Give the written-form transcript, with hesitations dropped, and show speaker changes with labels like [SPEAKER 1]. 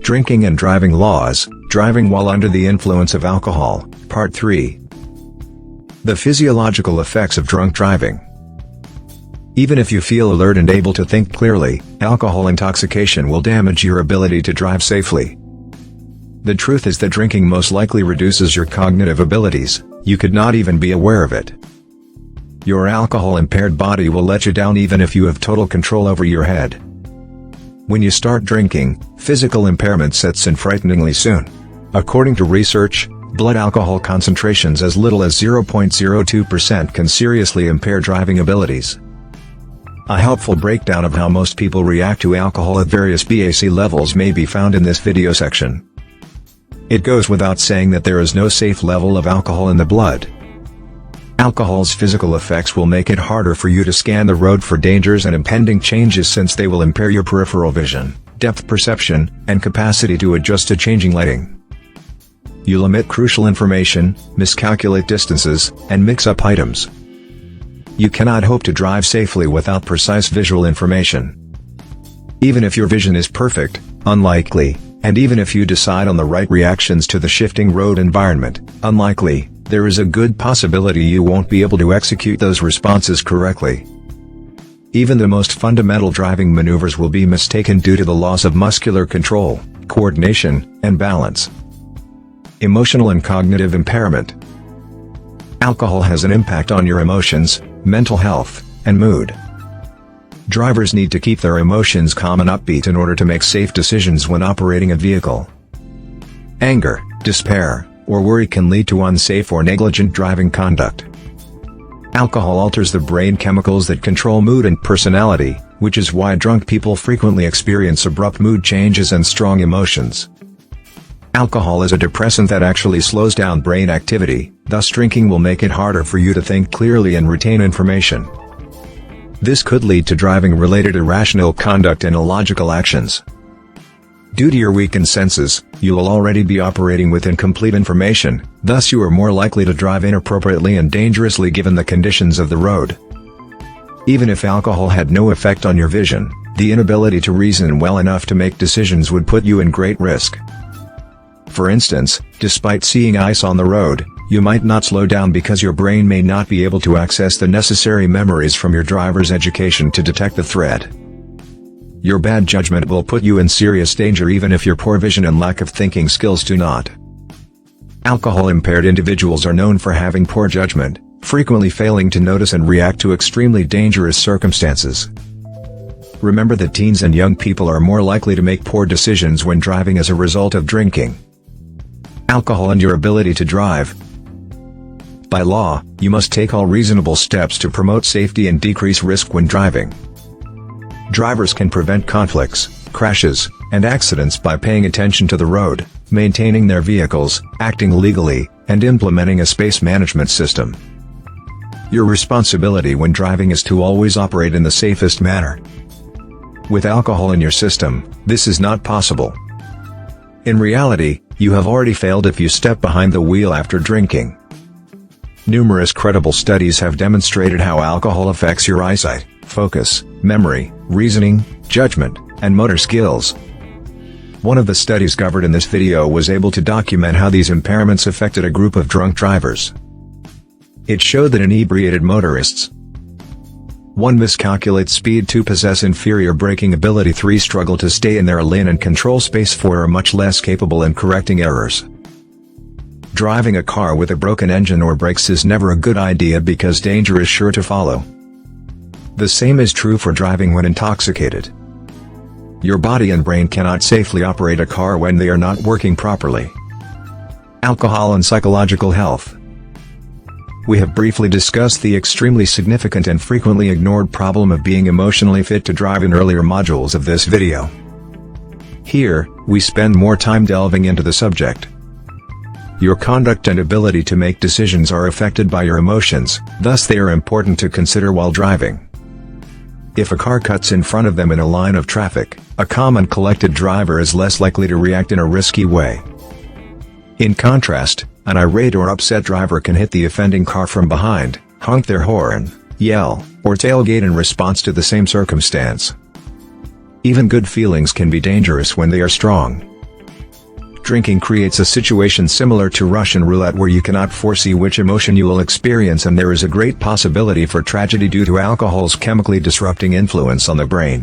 [SPEAKER 1] Drinking and Driving Laws, Driving While Under the Influence of Alcohol, Part 3. The Physiological Effects of Drunk Driving. Even if you feel alert and able to think clearly, alcohol intoxication will damage your ability to drive safely. The truth is that drinking most likely reduces your cognitive abilities. You could not even be aware of it. Your alcohol-impaired body will let you down even if you have total control over your head. When you start drinking, physical impairment sets in frighteningly soon. According to research, blood alcohol concentrations as little as 0.02% can seriously impair driving abilities. A helpful breakdown of how most people react to alcohol at various BAC levels may be found in this video section. It goes without saying that there is no safe level of alcohol in the blood. Alcohol's physical effects will make it harder for you to scan the road for dangers and impending changes, since they will impair your peripheral vision, depth perception, and capacity to adjust to changing lighting. You'll omit crucial information, miscalculate distances, and mix up items. You cannot hope to drive safely without precise visual information. Even if your vision is perfect, unlikely, and even if you decide on the right reactions to the shifting road environment, unlikely, there is a good possibility you won't be able to execute those responses correctly. Even the most fundamental driving maneuvers will be mistaken due to the loss of muscular control, coordination, and balance. Emotional and cognitive impairment. Alcohol has an impact on your emotions, mental health, and mood. Drivers need to keep their emotions calm and upbeat in order to make safe decisions when operating a vehicle. Anger, despair, or worry can lead to unsafe or negligent driving conduct. Alcohol alters the brain chemicals that control mood and personality, which is why drunk people frequently experience abrupt mood changes and strong emotions. Alcohol is a depressant that actually slows down brain activity, thus drinking will make it harder for you to think clearly and retain information. This could lead to driving-related irrational conduct and illogical actions. Due to your weakened senses, you will already be operating with incomplete information, thus you are more likely to drive inappropriately and dangerously given the conditions of the road. Even if alcohol had no effect on your vision, the inability to reason well enough to make decisions would put you in great risk. For instance, despite seeing ice on the road, you might not slow down because your brain may not be able to access the necessary memories from your driver's education to detect the threat. Your bad judgment will put you in serious danger even if your poor vision and lack of thinking skills do not. Alcohol-impaired individuals are known for having poor judgment, frequently failing to notice and react to extremely dangerous circumstances. Remember that teens and young people are more likely to make poor decisions when driving as a result of drinking. Alcohol and your ability to drive. By law, you must take all reasonable steps to promote safety and decrease risk when driving. Drivers can prevent conflicts, crashes, and accidents by paying attention to the road, maintaining their vehicles, acting legally, and implementing a space management system. Your responsibility when driving is to always operate in the safest manner. With alcohol in your system, this is not possible. In reality, you have already failed if you step behind the wheel after drinking. Numerous credible studies have demonstrated how alcohol affects your eyesight, focus, memory, reasoning, judgment, and motor skills. One of the studies covered in this video was able to document how these impairments affected a group of drunk drivers. It showed that inebriated motorists 1. Miscalculate speed, 2. Possess inferior braking ability, 3. Struggle to stay in their lane and control space, 4. Are much less capable in correcting errors. Driving a car with a broken engine or brakes is never a good idea because danger is sure to follow. The same is true for driving when intoxicated. Your body and brain cannot safely operate a car when they are not working properly. Alcohol and psychological health. We have briefly discussed the extremely significant and frequently ignored problem of being emotionally fit to drive in earlier modules of this video. Here, we spend more time delving into the subject. Your conduct and ability to make decisions are affected by your emotions, thus they are important to consider while driving. If a car cuts in front of them in a line of traffic, a calm and collected driver is less likely to react in a risky way. In contrast, an irate or upset driver can hit the offending car from behind, honk their horn, yell, or tailgate in response to the same circumstance. Even good feelings can be dangerous when they are strong. Drinking creates a situation similar to Russian roulette where you cannot foresee which emotion you will experience, and there is a great possibility for tragedy due to alcohol's chemically disrupting influence on the brain.